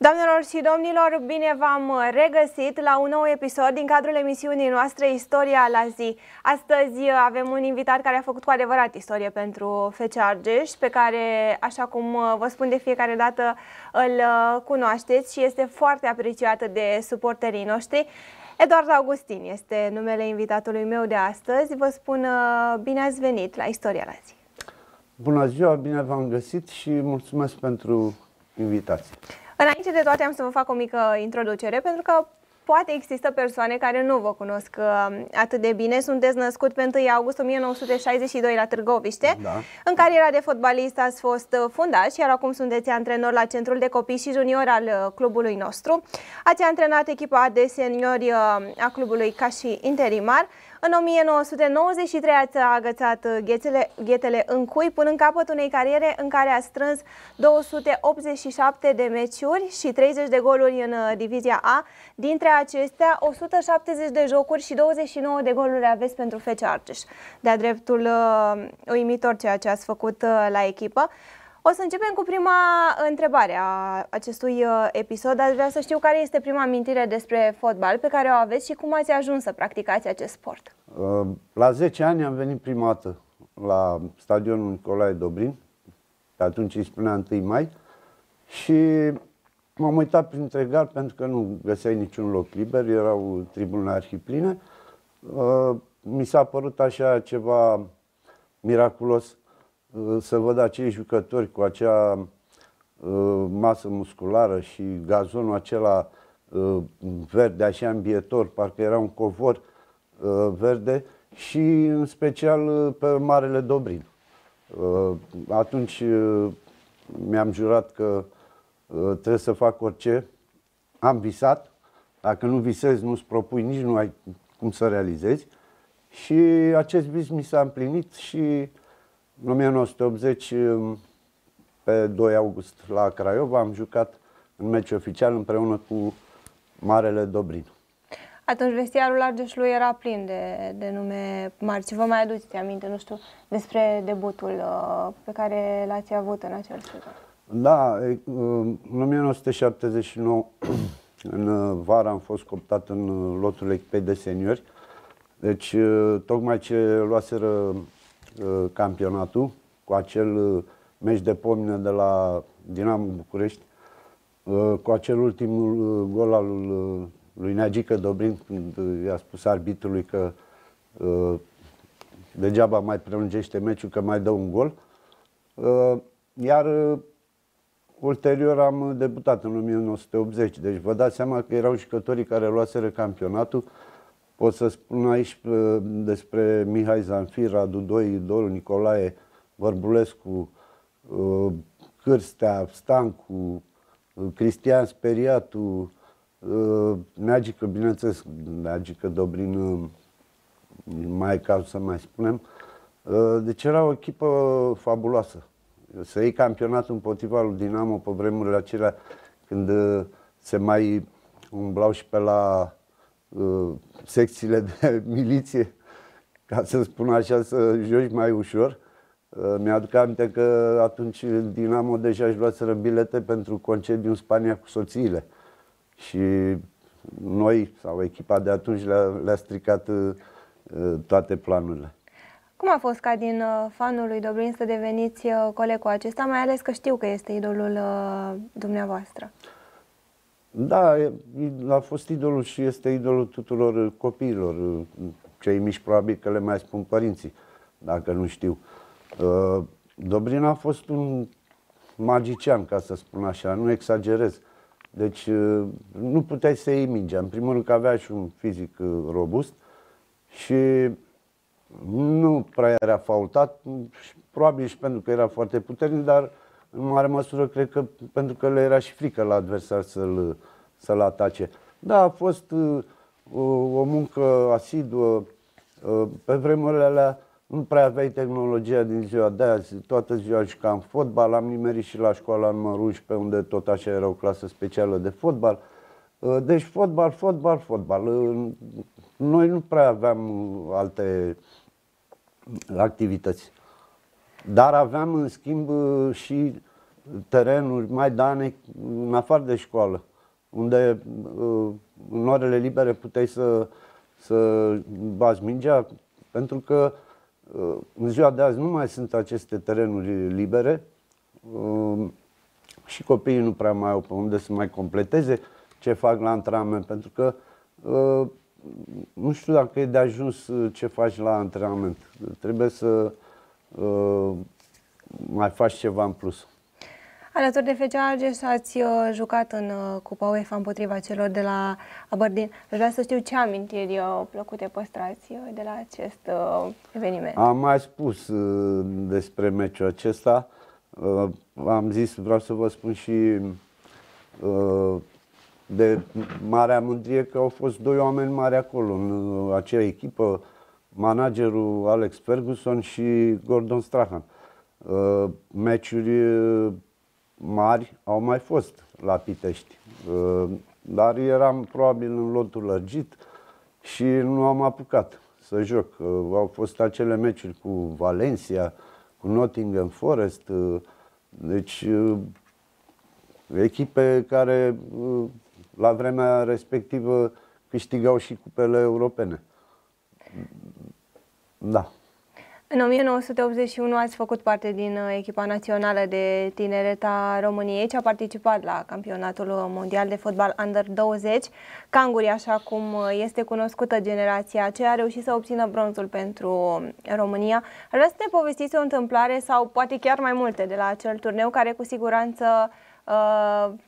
Doamnelor și domnilor, bine v-am regăsit la un nou episod din cadrul emisiunii noastre Istoria la zi. Astăzi avem un invitat care a făcut cu adevărat istorie pentru FC Argeș, pe care, așa cum vă spun de fiecare dată, îl cunoașteți și este foarte apreciat de suporterii noștri. Eduard Augustin este numele invitatului meu de astăzi. Vă spun bine ați venit la Istoria la zi. Bună ziua, bine v-am găsit și mulțumesc pentru invitație. Înainte de toate am să vă fac o mică introducere, pentru că poate există persoane care nu vă cunosc atât de bine. Sunteți născut pe 1 august 1962 la Târgoviște, da. În cariera de fotbalist ați fost fundaș, iar acum sunteți antrenor la Centrul de Copii și Juniori al clubului nostru. Ați antrenat echipa de seniori a clubului ca și interimar. În 1993 ați agățat ghetele în cui, punând capăt unei cariere în care ați strâns 287 de meciuri și 30 de goluri în Divizia A. Dintre acestea, 170 de jocuri și 29 de goluri aveți pentru FC Argeș. De-a dreptul uimitor ceea ce ați făcut la echipă. O să începem cu prima întrebare a acestui episod. Aș vrea să știu care este prima amintire despre fotbal pe care o aveți și cum ați ajuns să practicați acest sport. La 10 ani am venit prima dată la stadionul Nicolae Dobrin, pe atunci îi spunea 1 mai, și m-am uitat printre gard pentru că nu găseai niciun loc liber, erau tribunele arhipline. Mi s-a părut așa ceva miraculos să văd acei jucători cu acea masă musculară și gazonul acela verde, așa îmbietor, parcă era un covor verde, și în special pe Marele Dobrin. Atunci mi-am jurat că trebuie să fac orice. Am visat. Dacă nu visezi, nu-ți propui, nici nu ai cum să realizezi. Și acest vis mi s-a împlinit și în 1980, pe 2 august, la Craiova, am jucat în meci oficial împreună cu Marele Dobrin. Atunci vestiarul Argeșului era plin de nume mari. Și vă mai aduceți aminte, nu știu, despre debutul pe care l-ați avut în acel sezon? Da, în 1979, în vară, am fost cooptat în lotul echipei de seniori. Deci, tocmai ce luaseră campionatul, cu acel meci de pomină de la Dinamo București, cu acel ultim gol al lui Neagică Dobrin, când i-a spus arbitrului că degeaba mai prelungește meciul, că mai dă un gol. Iar ulterior am debutat în 1980, deci vă dați seama că erau jucătorii care luaseră campionatul. Pot să spun aici despre Mihai Zanfir, Radu Doi, Nicolae, Vărbulescu, Cârstea, Stancu, Cristian Speriatu, Neagică, bineînțeles, Neagică Dobrin, mai e cazul să mai spunem. Deci era o echipă fabuloasă. Să iei campionatul împotriva lui Dinamo pe vremurile acelea, când se mai umblau și pe la secțiile de miliție, ca să spun așa, să joci mai ușor. Mi-aduc aminte că atunci Dinamo deja își luaseră bilete pentru concediu în Spania cu soțiile. Și noi, sau echipa de atunci, le-a stricat toate planurile. Cum a fost ca din fanul lui Dobrin să deveniți colegul acesta, mai ales că știu că este idolul dumneavoastră? Da, a fost idolul și este idolul tuturor copiilor. Cei mici probabil că le mai spun părinții, dacă nu știu. Dobrin a fost un magician, ca să spun așa, nu exagerez. Deci nu puteai să iei mingea. În primul rând că avea și un fizic robust și nu prea era faultat, probabil și pentru că era foarte puternic, dar în mare măsură cred că pentru că le era și frică la adversar să-l atace. Da, a fost o muncă asiduă. Pe vremurile alea nu prea aveai tehnologia din ziua de azi, toată ziua jucam fotbal, am nimerit și la școala numărul 11, unde tot așa era o clasă specială de fotbal. Deci fotbal. Noi nu prea aveam alte activități. Dar aveam în schimb și terenuri, maidane, în afară de școală, unde în orele libere puteai să bați mingea, pentru că în ziua de azi nu mai sunt aceste terenuri libere și copiii nu prea mai au pe unde să mai completeze ce fac la antrenament, pentru că nu știu dacă e de ajuns ce faci la antrenament. Trebuie să mai faci ceva în plus. Alături de FC Argeș ați jucat în Cupa UEFA împotriva celor de la Aberdeen. Aș vrea să știu ce amintiri plăcute păstrați de la acest eveniment. Am mai spus despre meciul acesta. Am zis, vreau să vă spun și de marea mândrie că au fost doi oameni mari acolo, în acea echipă, managerul Alex Ferguson și Gordon Strachan. Meciuri mari au mai fost la Pitești, dar eram probabil în lotul lărgit și nu am apucat să joc. Au fost acele meciuri cu Valencia, cu Nottingham Forest, deci echipe care la vremea respectivă câștigau și cupele europene. Da. În 1981 ați făcut parte din echipa națională de tineret a României, ce a participat la campionatul mondial de fotbal Under 20. Cangurii, așa cum este cunoscută generația aceea, a reușit să obțină bronzul pentru România. Ar vrea să ne povestiți o întâmplare sau poate chiar mai multe de la acel turneu, care cu siguranță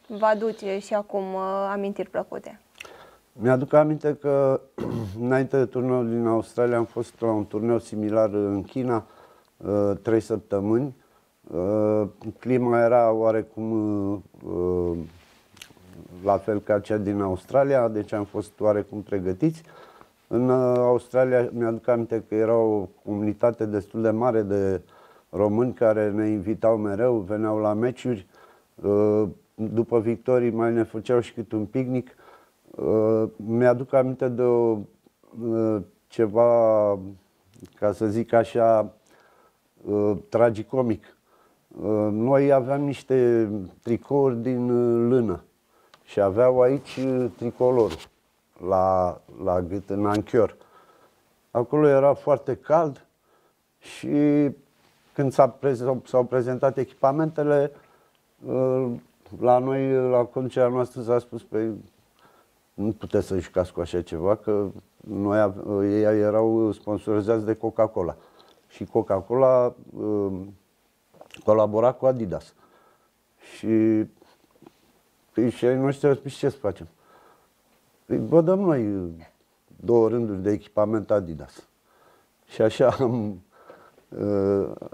vă aduce și acum amintiri plăcute. Mi-aduc aminte că înainte de turneul din Australia am fost la un turneu similar în China, 3 săptămâni. Clima era oarecum la fel ca cea din Australia, deci am fost oarecum pregătiți. În Australia mi-aduc aminte că era o comunitate destul de mare de români care ne invitau mereu, veneau la meciuri. După victorii mai ne făceau și câte un picnic. Mi-aduc aminte de ceva, ca să zic așa, tragicomic. Noi aveam niște tricouri din lână și aveau aici tricolorul la gât, în anchior. Acolo era foarte cald și când s-au prezentat echipamentele, la noi, la conducerea noastră, s-a spus: pe nu puteți să jucați cu așa ceva, că ei erau sponsorizați de Coca-Cola. Și Coca-Cola colabora cu Adidas. Și ei noștri au spus: ce să facem? Păi vă dăm noi 2 rânduri de echipament Adidas. Și așa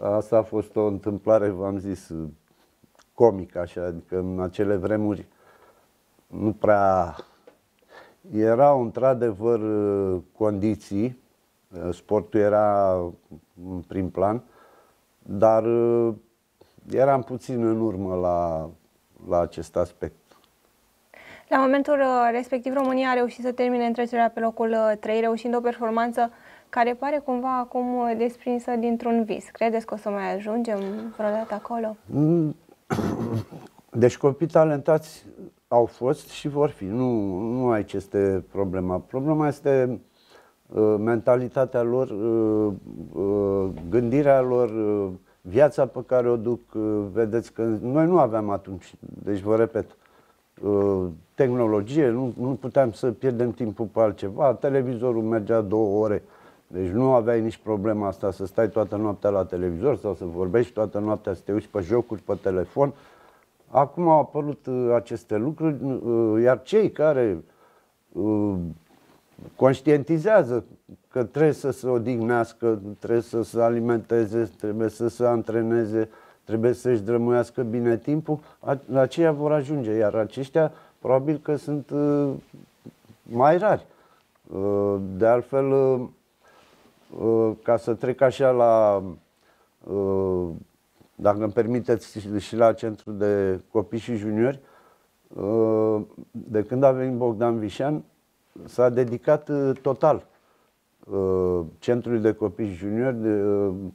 asta a fost o întâmplare, v-am zis, comică, așa, adică în acele vremuri nu prea erau într-adevăr condiții, sportul era în prim plan, dar eram puțin în urmă la acest aspect. La momentul respectiv, România a reușit să termine întrecerea pe locul 3, reușind o performanță care pare cumva acum desprinsă dintr-un vis. Credeți că o să mai ajungem vreodată acolo? Deci copii talentați au fost și vor fi. Nu aici este problema. Problema este mentalitatea lor, gândirea lor, viața pe care o duc. Vedeți că noi nu aveam atunci, deci vă repet, tehnologie, nu puteam să pierdem timpul pe altceva. Televizorul mergea 2 ore, deci nu aveai nici problema asta să stai toată noaptea la televizor sau să vorbești toată noaptea, să te uiți pe jocuri, pe telefon. Acum au apărut aceste lucruri, iar cei care conștientizează că trebuie să se odihnească, trebuie să se alimenteze, trebuie să se antreneze, trebuie să-și drămuiască bine timpul, aceia vor ajunge, iar aceștia probabil că sunt mai rari. De altfel, ca să trec așa la, dacă îmi permiteți, și la centru de copii și juniori, de când a venit Bogdan Vișan, s-a dedicat total centrului de copii și juniori,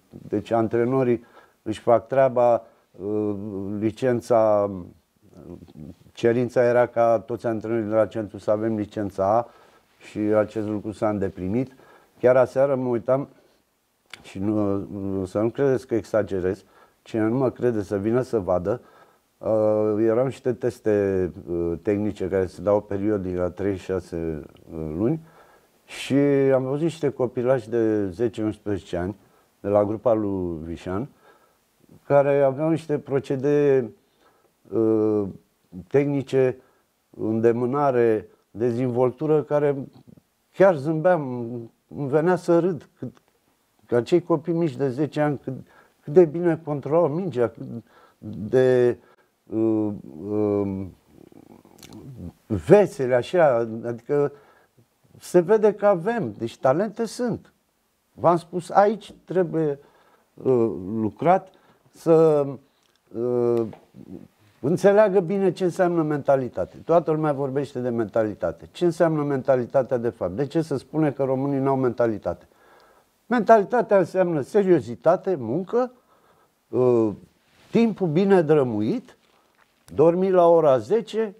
deci antrenorii își fac treaba, licența, cerința era ca toți antrenorii de la centru să avem licența A și acest lucru s-a îndeplinit. Chiar aseară mă uitam și să nu credeți că exagerez, cine nu mă crede să vină să vadă, erau niște teste tehnice care se dau periodic la 36 luni și am văzut niște copilași de 10-11 ani de la grupa lui Vișan care aveau niște procedee tehnice, îndemânare, dezvoltură, care chiar zâmbeam, îmi venea să râd. Că acei copii mici de 10 ani, cât de bine controlau mingea, cât de vesele, așa, adică se vede că avem, deci talente sunt. V-am spus, aici trebuie lucrat să înțeleagă bine ce înseamnă mentalitate. Toată lumea vorbește de mentalitate. Ce înseamnă mentalitatea de fapt? De ce se spune că românii n-au mentalitate? Mentalitatea înseamnă seriozitate, muncă, timpul bine drămuit, dormit la ora 10,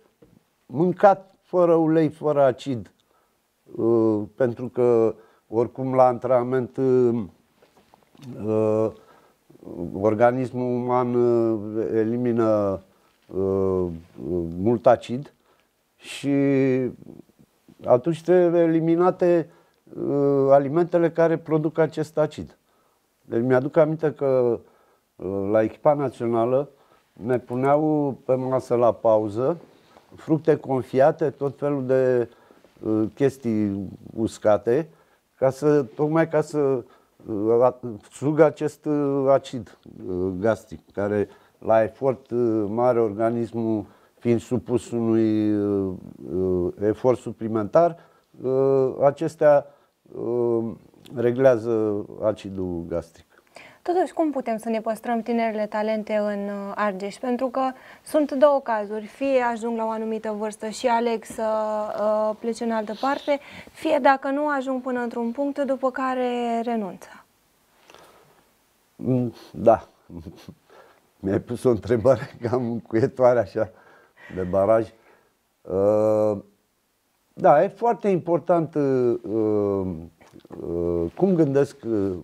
mâncat fără ulei, fără acid, pentru că oricum la antrenament organismul uman elimină mult acid și atunci trebuie eliminate alimentele care produc acest acid. Deci mi-aduc aminte că la echipa națională ne puneau pe masă la pauză fructe confiate, tot felul de chestii uscate, tocmai ca să sugă acest acid gastric, care la efort mare, organismul fiind supus unui efort suplimentar, acestea reglează acidul gastric. Totuși, cum putem să ne păstrăm tinerele talente în Argeș? Pentru că sunt două cazuri. Fie ajung la o anumită vârstă și aleg să plece în altă parte, fie dacă nu ajung până într-un punct, după care renunță. Da. Mi-ai pus o întrebare cam încuietoare așa, de baraj. Da, e foarte important cum gândesc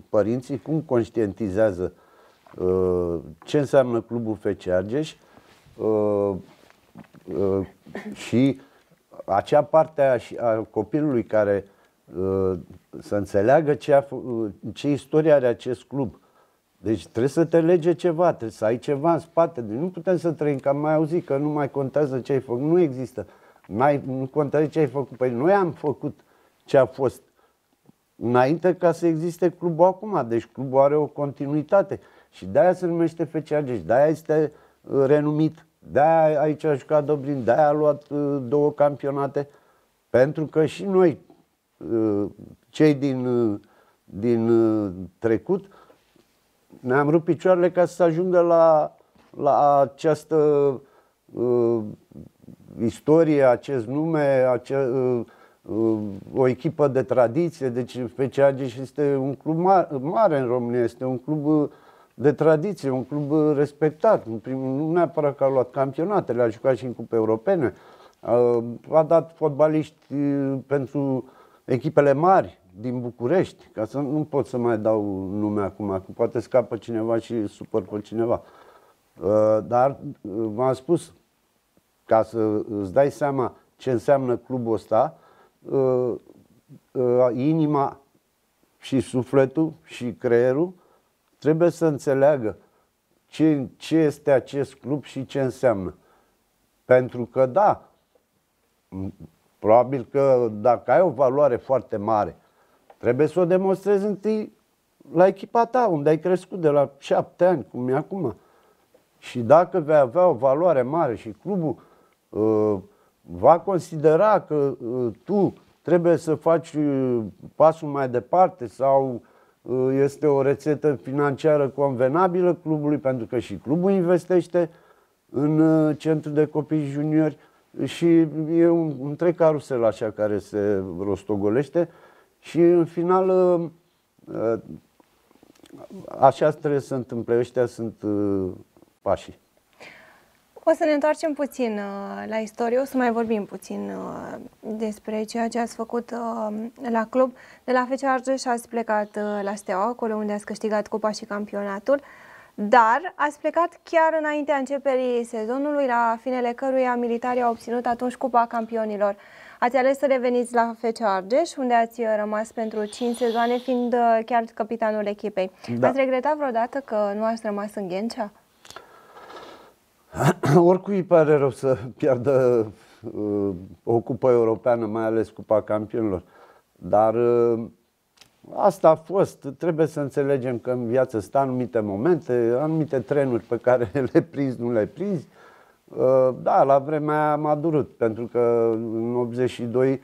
părinții, cum conștientizează ce înseamnă Clubul FC Argeș și acea parte a copilului care să înțeleagă ce istorie are acest club. Deci trebuie să te lege ceva, trebuie să ai ceva în spate. Deci nu putem să trăim, că am mai auzit că nu mai contează ce ai făcut. Nu există. Nu contează ce ai făcut. Păi noi am făcut ce a fost înainte ca să existe clubul acum. Deci clubul are o continuitate. Și de-aia se numește FC Argeș, de-aia este renumit, de-aia aici a jucat Dobrin, de-aia a luat 2 campionate. Pentru că și noi, cei din trecut, ne-am rupt picioarele ca să ajungă la această istorie, acest nume, o echipă de tradiție. Deci FC Argeș este un club mare în România, este un club de tradiție, un club respectat. Nu neapărat că a luat campionatele, a jucat și în cupe europene, a dat fotbaliști pentru echipele mari din București, ca să nu pot să mai dau nume acum, că poate scapă cineva și supăr pe cineva. Dar v-am spus, ca să îți dai seama ce înseamnă clubul ăsta, inima și sufletul și creierul trebuie să înțeleagă ce este acest club și ce înseamnă. Pentru că da, probabil că dacă ai o valoare foarte mare, trebuie să o demonstrezi întâi la echipa ta, unde ai crescut de la 7 ani, cum e acum. Și dacă vei avea o valoare mare și clubul va considera că tu trebuie să faci pasul mai departe sau este o rețetă financiară convenabilă clubului, pentru că și clubul investește în centru de copii juniori și e un întreg carusel așa care se rostogolește și în final așa trebuie să întâmple. Ăștia sunt pașii. O să ne întoarcem puțin la istorie, o să mai vorbim puțin despre ceea ce ați făcut la club. De la FC Argeș ați plecat la Steaua, acolo unde ați câștigat cupa și campionatul, dar ați plecat chiar înaintea începerii sezonului, la finele căruia militarii au obținut atunci cupa campionilor. Ați ales să reveniți la FC Argeș, unde ați rămas pentru 5 sezoane, fiind chiar capitanul echipei. Da. Ați regretat vreodată că nu ați rămas în Ghencea? Oricui îi pare rău să piardă o cupă europeană, mai ales cupa campionilor. Dar asta a fost. Trebuie să înțelegem că în viață stă anumite momente, anumite trenuri pe care le prinzi, nu le prinzi. Da, la vremea aia m-a durut, pentru că în 82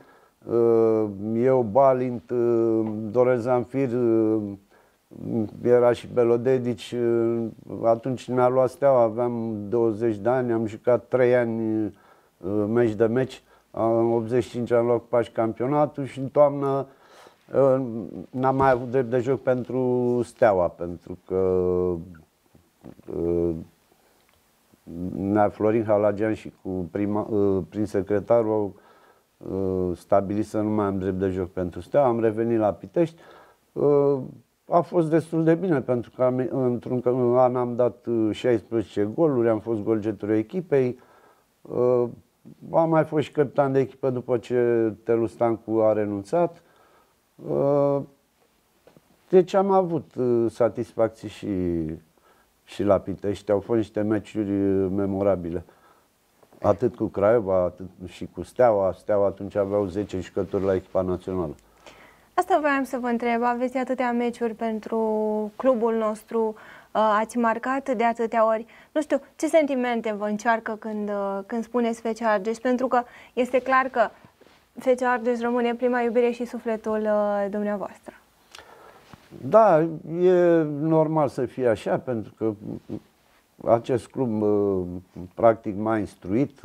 eu, Balint, Dorel Zanfir, era și Belodedici, atunci ne-a luat Steaua, aveam 20 de ani, am jucat 3 ani meci de meci, în 85 am luat cupa și campionatul și în toamnă n-am mai avut drept de joc pentru Steaua, pentru că Florin Halagian și cu prin secretarul au stabilit să nu mai am drept de joc pentru Steaua, am revenit la Pitești. A fost destul de bine, pentru că într-un an am dat 16 goluri, am fost golgetul echipei, am mai fost și capitan de echipă după ce Telu Stancu a renunțat. Deci am avut satisfacții și la Pitești, au fost niște meciuri memorabile. Atât cu Craiova, atât și cu Steaua. Steaua atunci aveau 10 jucători la echipa națională. Asta voiam să vă întreb, aveți atâtea meciuri pentru clubul nostru, ați marcat de atâtea ori. Nu știu, ce sentimente vă încearcă când spuneți FC Argeș? Pentru că este clar că FC Argeș rămâne prima iubire și sufletul dumneavoastră. Da, e normal să fie așa, pentru că acest club practic m-a instruit,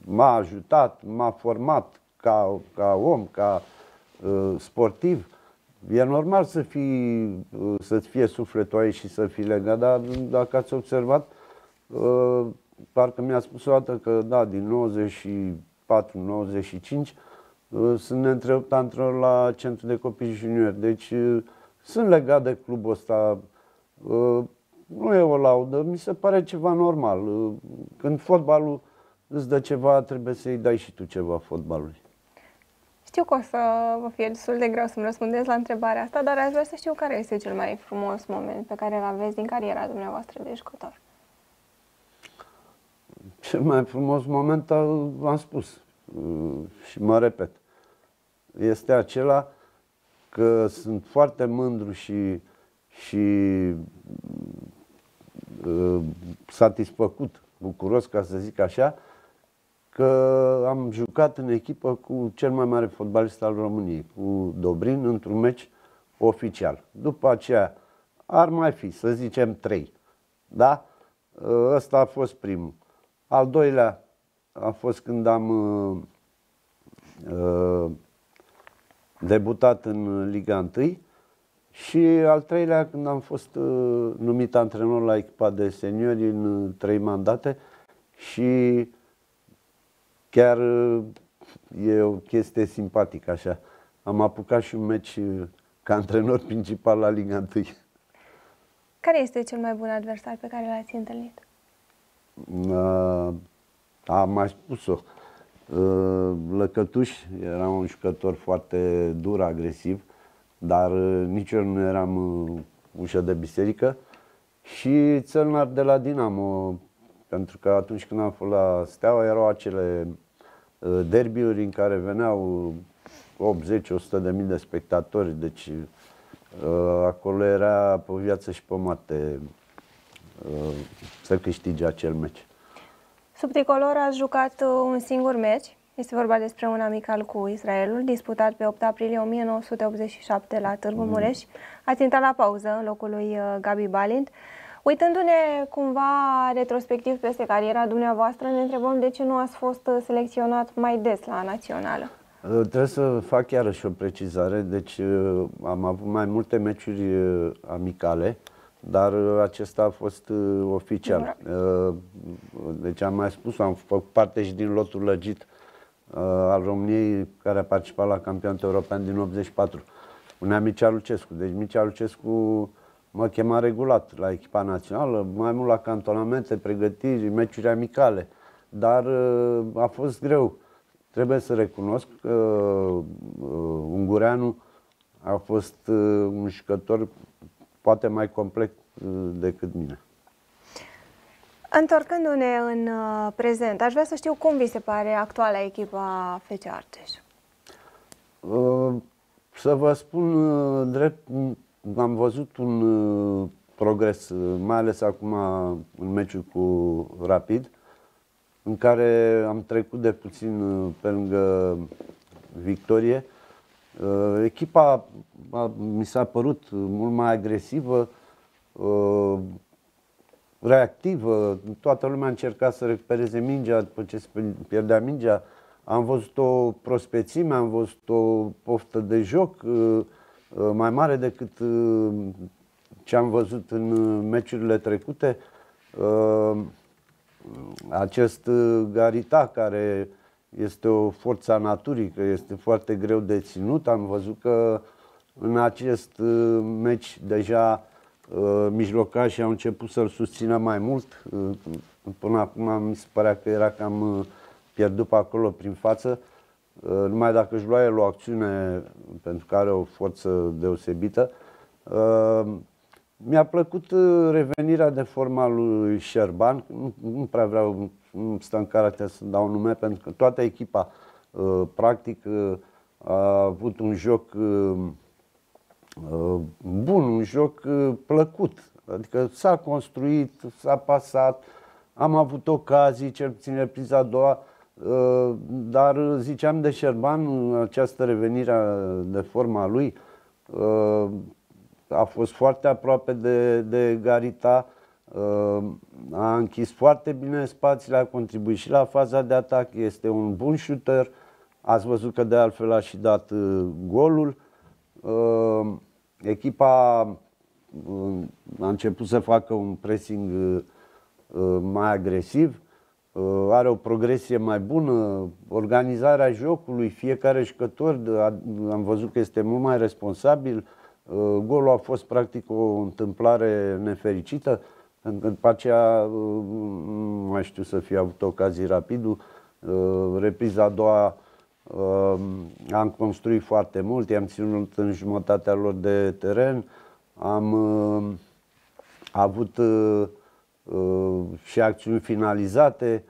m-a ajutat, m-a format ca om, ca sportiv. E normal să-ți fie sufletul aici și să fii legat, dar dacă ați observat, parcă mi-a spus o dată că da, din 94-95 sunt neîntrerupt antrenor la Centrul de Copii Juniori. Deci sunt legat de clubul ăsta. Nu e o laudă, mi se pare ceva normal. Când fotbalul îți dă ceva, trebuie să-i dai și tu ceva fotbalului. Știu că o să vă fie destul de greu să-mi răspundeți la întrebarea asta, dar aș vrea să știu care este cel mai frumos moment pe care îl aveți din cariera dumneavoastră de jucător. Cel mai frumos moment, v-am spus și mă repet, este acela că sunt foarte mândru și satisfăcut, bucuros, ca să zic așa, că am jucat în echipă cu cel mai mare fotbalist al României, cu Dobrin, într-un meci oficial. După aceea ar mai fi, să zicem, 3. Da? Ăsta a fost primul. Al doilea a fost când am debutat în Liga 1 și al treilea când am fost numit antrenor la echipa de seniori în 3 mandate și chiar e o chestie simpatică așa. Am apucat și un meci ca antrenor principal la Liga 1. Care este cel mai bun adversar pe care l-ați întâlnit? Am mai spus-o. Lăcătuș era un jucător foarte dur, agresiv, dar nici eu nu eram ușă de biserică. Și Țărnar de la Dinamo, pentru că atunci când am fost la Steaua erau acele derbiuri în care veneau 80-100 de mii de spectatori, deci acolo era pe viață și pe moarte să câștige acel meci. Sub tricolor ați jucat un singur meci, este vorba despre un amical cu Israelul, disputat pe 8 aprilie 1987 la Târgu Mureș. Ați intrat la pauză în locul lui Gabi Balint. Uitându-ne cumva retrospectiv peste cariera dumneavoastră, ne întrebăm de ce nu ați fost selecționat mai des la națională. Trebuie să fac iarăși o precizare, deci am avut mai multe meciuri amicale, dar acesta a fost oficial. Deci am mai spus, am făcut parte și din lotul lăgit al României, care a participat la campionatul european din 84. Spunea Mircea Lucescu. Deci Mircea Lucescu mă chema regulat la echipa națională, mai mult la cantonamente, pregătiri, meciuri amicale. Dar a fost greu. Trebuie să recunosc că Ungureanu a fost un jucător poate mai complet decât mine. Întorcându-ne în prezent, aș vrea să știu cum vi se pare actuala echipa FC Argeș. Să vă spun drept, am văzut un progres, mai ales acum în meciul cu Rapid, în care am trecut de puțin pe lângă victorie. Echipa mi s-a părut mult mai agresivă, reactivă, toată lumea a încercat să recupereze mingea după ce se pierdea mingea. Am văzut o prospețime, am văzut o poftă de joc mai mare decât ce am văzut în meciurile trecute. Acest Garita, care este o forță a naturii, că este foarte greu de ținut, am văzut că în acest meci deja mijlocașii au început să-l susțină mai mult. Până acum mi se părea că era cam pierdut pe acolo prin față. Numai dacă își lua el o acțiune, pentru că are o forță deosebită. Mi-a plăcut revenirea de forma lui Șerban. Nu prea vreau, nu stă în caracter să dau nume, pentru că toată echipa practic a avut un joc bun, un joc plăcut. Adică s-a construit, s-a pasat, am avut ocazii, cel puțin repriza a doua, dar ziceam de Șerban, această revenire de forma lui a fost foarte aproape de Garita, a închis foarte bine spațiile, a contribuit și la faza de atac, este un bun shooter, ați văzut că de altfel a și dat golul. Echipa a început să facă un pressing mai agresiv, are o progresie mai bună, organizarea jocului, fiecare jucător am văzut că este mult mai responsabil. Golul a fost practic o întâmplare nefericită, pentru că după aceea nu mai știu să fie avut ocazii Rapidul. Repriza a doua am construit foarte mult, i-am ținut în jumătatea lor de teren, am avut și acțiuni finalizate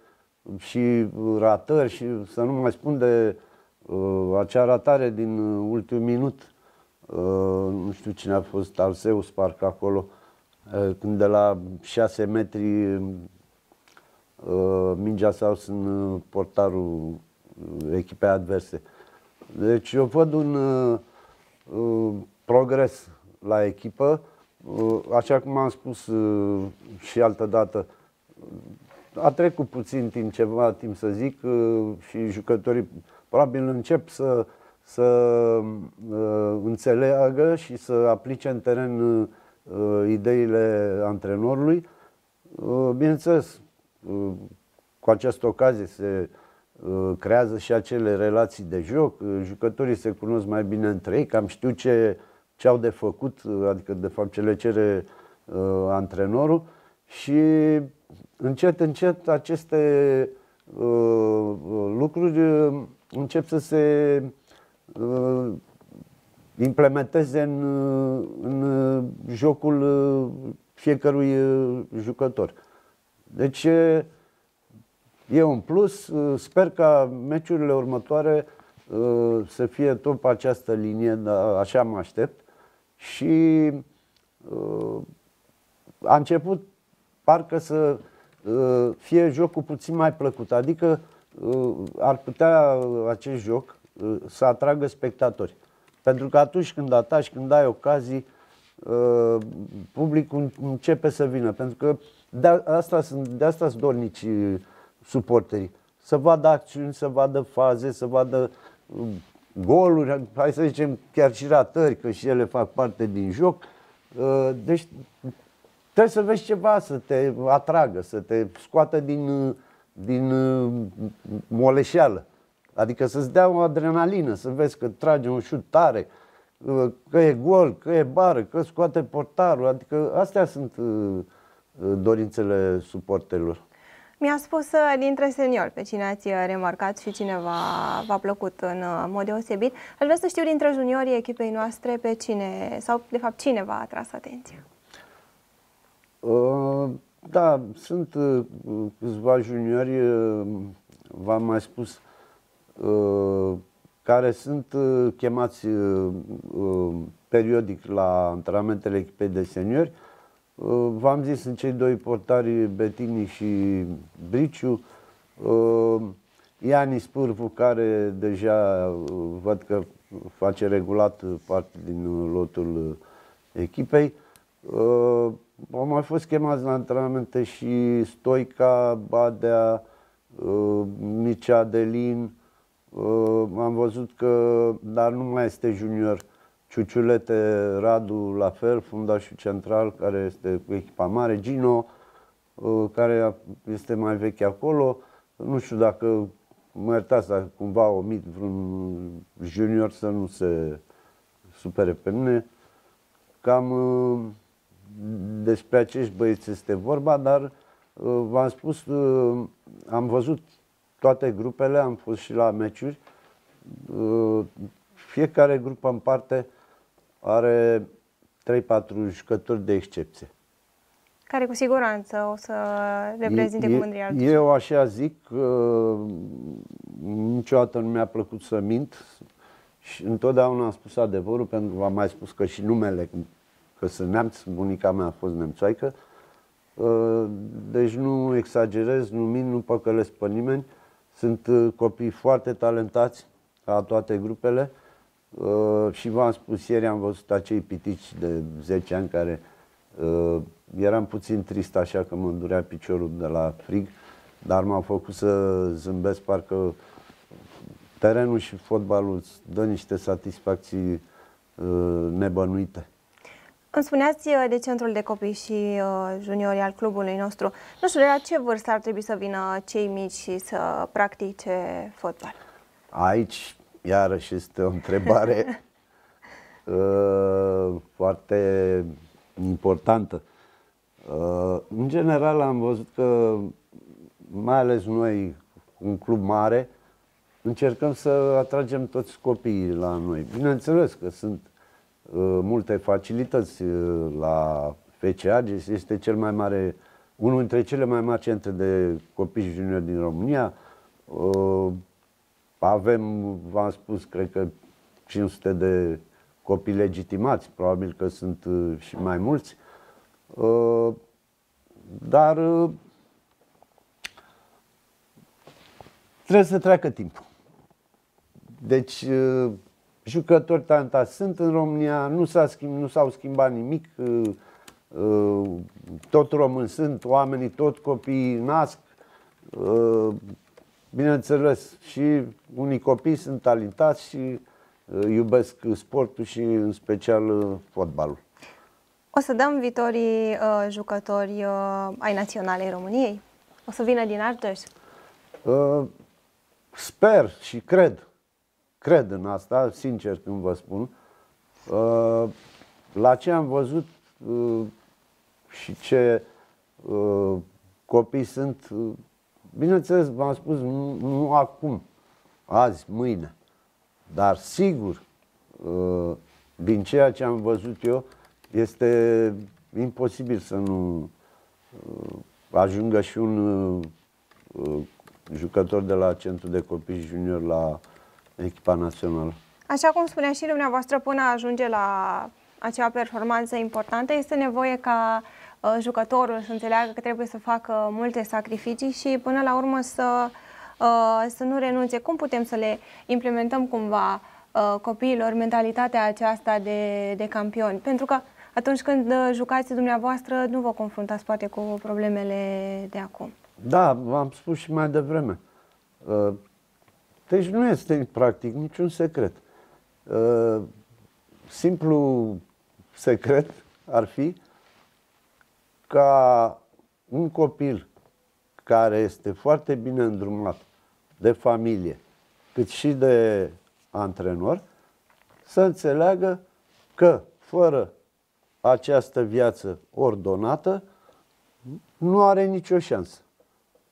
și ratări, și să nu mai spun de acea ratare din ultimul minut. Nu știu cine a fost, Alseus parcă acolo, când de la 6 metri mingea s-a dus în portarul echipei adverse. Deci eu văd un progres la echipă, așa cum am spus și altă dată, a trecut puțin timp, ceva timp să zic, și jucătorii probabil încep să înțeleagă și să aplice în teren ideile antrenorului. Bineînțeles, cu această ocazie se creează și acele relații de joc, jucătorii se cunosc mai bine între ei, cam știu ce au de făcut, adică de fapt ce le cere antrenorul, și încet, încet aceste lucruri încep să se implementeze în jocul fiecărui jucător. Deci e un plus. Sper ca meciurile următoare să fie tot pe această linie, dar așa mă aștept. Și a început parcă să fie jocul puțin mai plăcut, adică ar putea acest joc să atragă spectatori. Pentru că atunci când ataci, când ai ocazii, publicul începe să vină. Pentru că de asta sunt dornici suporterii. Să vadă acțiuni, să vadă faze, să vadă goluri, hai să zicem chiar și ratări, că și ele fac parte din joc. Deci trebuie să vezi ceva să te atragă, să te scoată din moleșeală. Adică să-ți dea o adrenalină, să vezi că trage un șut tare, că e gol, că e bară, că scoate portarul. Adică astea sunt dorințele suporterilor. Mi-a spus dintre seniori pe cine ați remarcat și cine v-a plăcut în mod deosebit. Aș vrea să știu dintre juniorii echipei noastre pe cine, sau de fapt cine v-a atras atenția. Da, sunt câțiva juniori, v-am mai spus, care sunt chemați periodic la antrenamentele echipei de seniori. V-am zis, sunt cei doi portari, Betini și Briciu. Iani Spârvu, care deja văd că face regulat parte din lotul echipei. Au mai fost chemați la antrenamente și Stoica, Badea, Mircea Adelin. Am văzut că, dar nu mai este junior, Ciuciulete Radu, la fel, fundașul central, care este cu echipa mare, Gino, care este mai vechi acolo. Nu știu dacă, mă iertați, dacă cumva omit vreun junior să nu se supere pe mine. Cam despre acești băieți este vorba, dar v-am spus, am văzut toate grupele, am fost și la meciuri. Fiecare grup în parte are 3-4 jucători de excepție. Care cu siguranță o să reprezinte cu mândrie altul. Eu așa zic, niciodată nu mi-a plăcut să mint și întotdeauna am spus adevărul, pentru că v-am mai spus că și numele, că sunt neamț, bunica mea a fost nemțoaică. Deci nu exagerez, nu mint, nu păcălesc pe nimeni. Sunt copii foarte talentați la toate grupele. Și v-am spus ieri, am văzut acei pitici de 10 ani care eram puțin trist așa că mă îndurea piciorul de la frig, dar m-au făcut să zâmbesc, parcă terenul și fotbalul îți dă niște satisfacții nebănuite. Îmi spuneați de centrul de copii și juniori al clubului nostru. Nu știu, de la ce vârstă ar trebui să vină cei mici și să practice fotbal? Aici, iarăși, este o întrebare foarte importantă. În general, am văzut că, mai ales noi, un club mare, încercăm să atragem toți copiii la noi. Bineînțeles că sunt multe facilități la FC Argeș, este cel mai mare, unul dintre cele mai mari centre de copii juniori din România. Avem, v-am spus, cred că 500 de copii legitimați, probabil că sunt și mai mulți, dar trebuie să treacă timpul. Deci, jucători talentați sunt în România, nu s-au schimbat nimic, tot români sunt, oamenii, tot copiii nasc. Bineînțeles, și unii copii sunt talentați și iubesc sportul și în special fotbalul. O să dăm viitorii jucători ai naționalei României? O să vină din Argeș? Sper și cred în asta, sincer când vă spun. La ce am văzut și ce copii sunt, bineînțeles, v-am spus, nu acum, azi, mâine, dar sigur, din ceea ce am văzut eu, este imposibil să nu ajungă și un jucător de la Centrul de Copii Junior la echipa națională. Așa cum spunea și dumneavoastră, până ajunge la acea performanță importantă, este nevoie ca jucătorul să înțeleagă că trebuie să facă multe sacrificii și până la urmă să nu renunțe. Cum putem să le implementăm cumva copiilor mentalitatea aceasta de campioni? Pentru că atunci când jucați dumneavoastră, nu vă confruntați poate cu problemele de acum. Da, v-am spus și mai devreme. Deci nu este practic niciun secret. Simplu secret ar fi ca un copil care este foarte bine îndrumat de familie, cât și de antrenor, să înțeleagă că fără această viață ordonată nu are nicio șansă.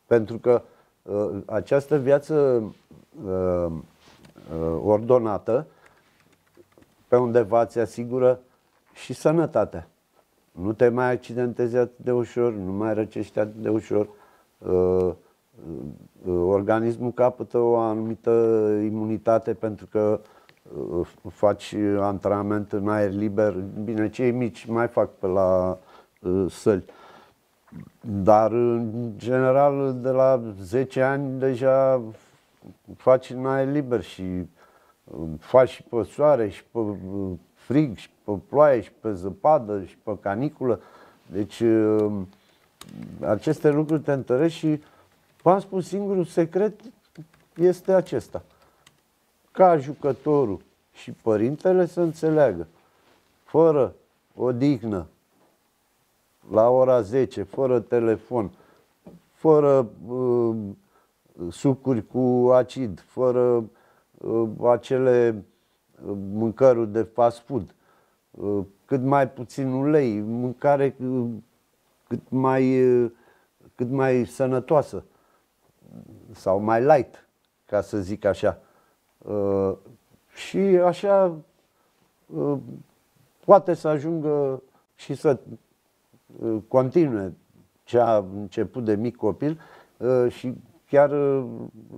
Pentru că această viață ordonată pe undeva îți asigură și sănătatea. Nu te mai accidentezi atât de ușor, nu mai răcești atât de ușor. Organismul capătă o anumită imunitate pentru că faci antrenament în aer liber. Bine, cei mici mai fac pe la săli. Dar, în general, de la 10 ani deja faci în aer liber și faci și pe soare, și pe frig, și pe ploaie, și pe zăpadă, și pe caniculă. Deci, aceste lucruri te întăresc și, v-am spus, singurul secret este acesta. Ca jucătorul și părintele să înțeleagă, fără odihnă, la ora 10, fără telefon, fără sucuri cu acid, fără acele mâncăruri de fast food, cât mai puțin ulei, mâncare cât mai sănătoasă sau mai light, ca să zic așa. Și așa poate să ajungă și să continue ce a început de mic copil și chiar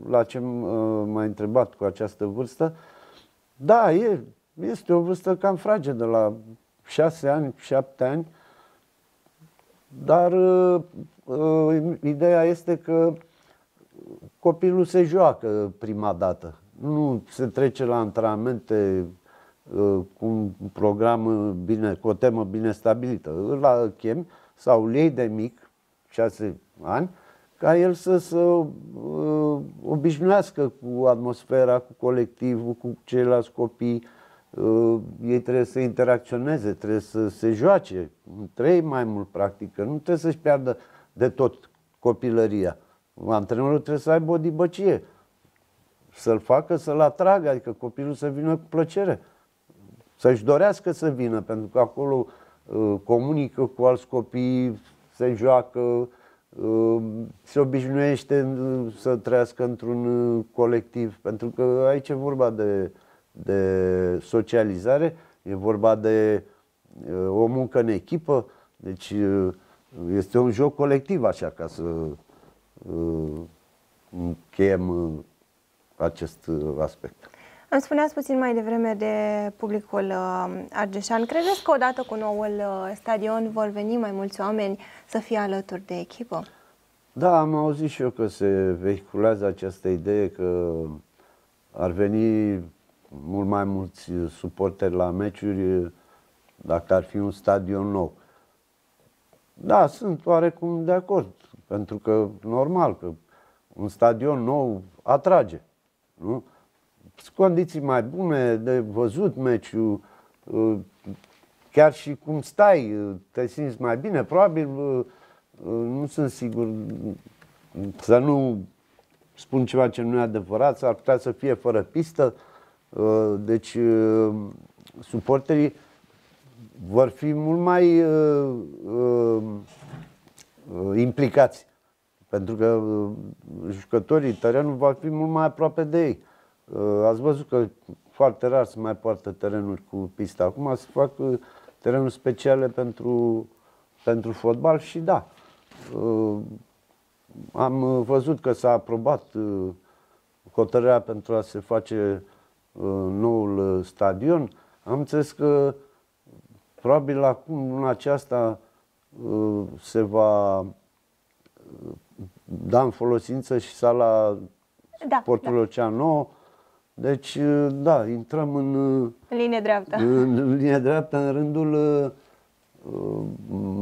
la ce m-a întrebat cu această vârstă, da, este o vârstă cam fragedă, la 6 ani, 7 ani, dar ideea este că copilul se joacă prima dată, nu se trece la antrenamente cu un program bine, cu o temă bine stabilită. Îl chem sau îl iei de mic, 6 ani, ca el să se obișnuiască cu atmosfera, cu colectivul, cu ceilalți copii. Ei trebuie să interacționeze, trebuie să se joace, trei mai mult practică, nu trebuie să-și piardă de tot copilăria. Antrenorul trebuie să aibă o dibăcie, să-l facă, să-l atragă, adică copilul să vină cu plăcere, să-și dorească să vină, pentru că acolo comunică cu alți copii, se joacă, se obișnuiește să trăiască într-un colectiv, pentru că aici e vorba de socializare, e vorba de o muncă în echipă, deci este un joc colectiv, așa, ca să încheiem acest aspect. Îmi spuneați puțin mai devreme de publicul argeșan. Credeți că odată cu noul stadion vor veni mai mulți oameni să fie alături de echipă? Da, am auzit și eu că se vehiculează această idee că ar veni mult mai mulți suporteri la meciuri dacă ar fi un stadion nou. Da, sunt oarecum de acord, pentru că normal că un stadion nou atrage, nu? Sunt condiții mai bune de văzut meciul, chiar și cum stai, te simți mai bine, probabil, nu sunt sigur, să nu spun ceva ce nu e adevărat, ar putea să fie fără pistă, deci suporterii vor fi mult mai implicați, pentru că jucătorii, terenul va fi mult mai aproape de ei. Ați văzut că foarte rar se mai poartă terenuri cu pista. Acum se fac terenuri speciale pentru fotbal și da, am văzut că s-a aprobat hotărârea pentru a se face noul stadion. Am înțeles că probabil acum, luna aceasta, se va da în folosință și sala Sportul Ocean Nou. Deci, da, intrăm în linie dreaptă. În linie dreaptă, în rândul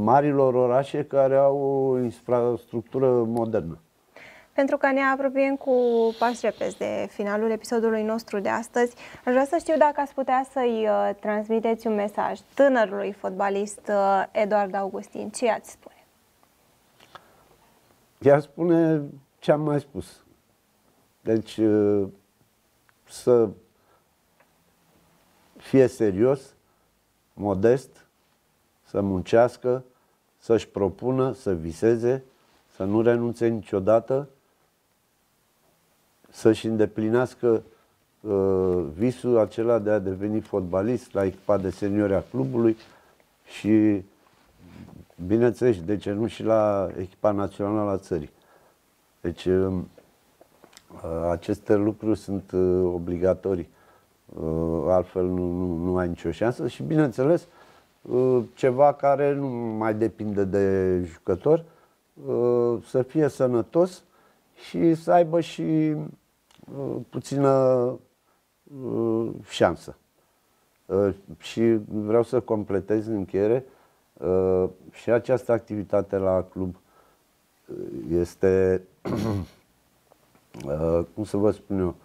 marilor orașe care au o infrastructură modernă. Pentru că ne apropiem cu pași repezi de finalul episodului nostru de astăzi, aș vrea să știu dacă ați putea să-i transmiteți un mesaj tânărului fotbalist Eduard Augustin. Ce ați spune? Iar spune ce am mai spus. Deci să fie serios, modest, să muncească, să-și propună, să viseze, să nu renunțe niciodată, să-și îndeplinească visul acela de a deveni fotbalist la echipa de seniori a clubului și, bineînțeles, de ce nu și la echipa națională a țării. Deci, aceste lucruri sunt obligatorii, altfel nu ai nicio șansă și, bineînțeles, ceva care nu mai depinde de jucător, să fie sănătos și să aibă și puțină șansă. Și vreau să completez în încheiere, și această activitate la club este, cum să vă spun eu,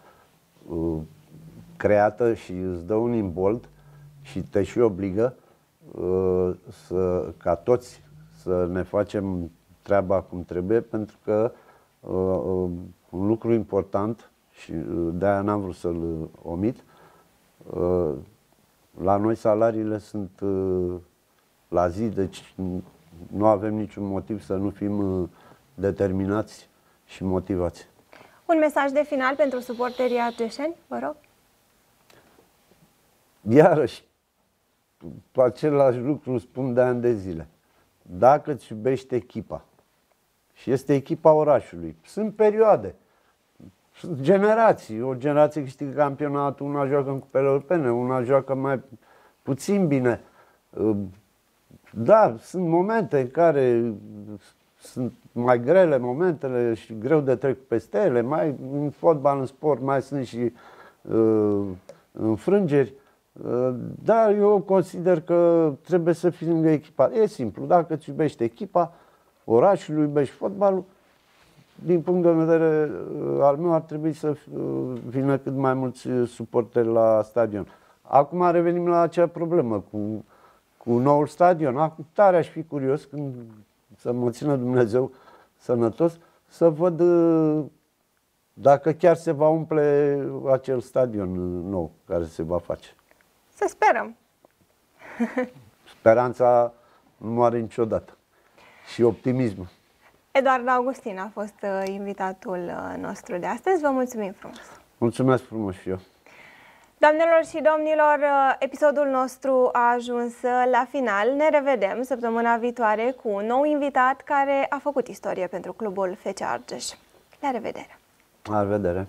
creată și îți dă un imbold și te și obligă ca toți să ne facem treaba cum trebuie, pentru că un lucru important, și de-aia n-am vrut să-l omit, la noi salariile sunt la zi, deci nu avem niciun motiv să nu fim determinați și motivați. Un mesaj de final pentru suporterii argeșeni, vă rog? Iarăși, același lucru spun de ani de zile. Dacă îți iubești echipa și este echipa orașului, sunt perioade, sunt generații. O generație câștigă campionatul, una joacă în cupele europene, una joacă mai puțin bine. Da, sunt momente în care sunt mai grele momentele și greu de trec peste ele. Mai, în fotbal, în sport, mai sunt și înfrângeri. Dar eu consider că trebuie să fii lângă echipa. E simplu, dacă îți iubești echipa, orașul, iubești fotbalul, din punct de vedere al meu ar trebui să vină cât mai mulți suporteri la stadion. Acum revenim la acea problemă cu noul stadion. Acum tare aș fi curios, când să mă țină Dumnezeu sănătos, să văd dacă chiar se va umple acel stadion nou care se va face. Să sperăm. Speranța nu moare niciodată. Și optimismul. Eduard Augustin a fost invitatul nostru de astăzi. Vă mulțumim frumos! Mulțumesc frumos și eu! Doamnelor și domnilor, episodul nostru a ajuns la final. Ne revedem săptămâna viitoare cu un nou invitat care a făcut istorie pentru clubul FC Argeș. La revedere! La revedere!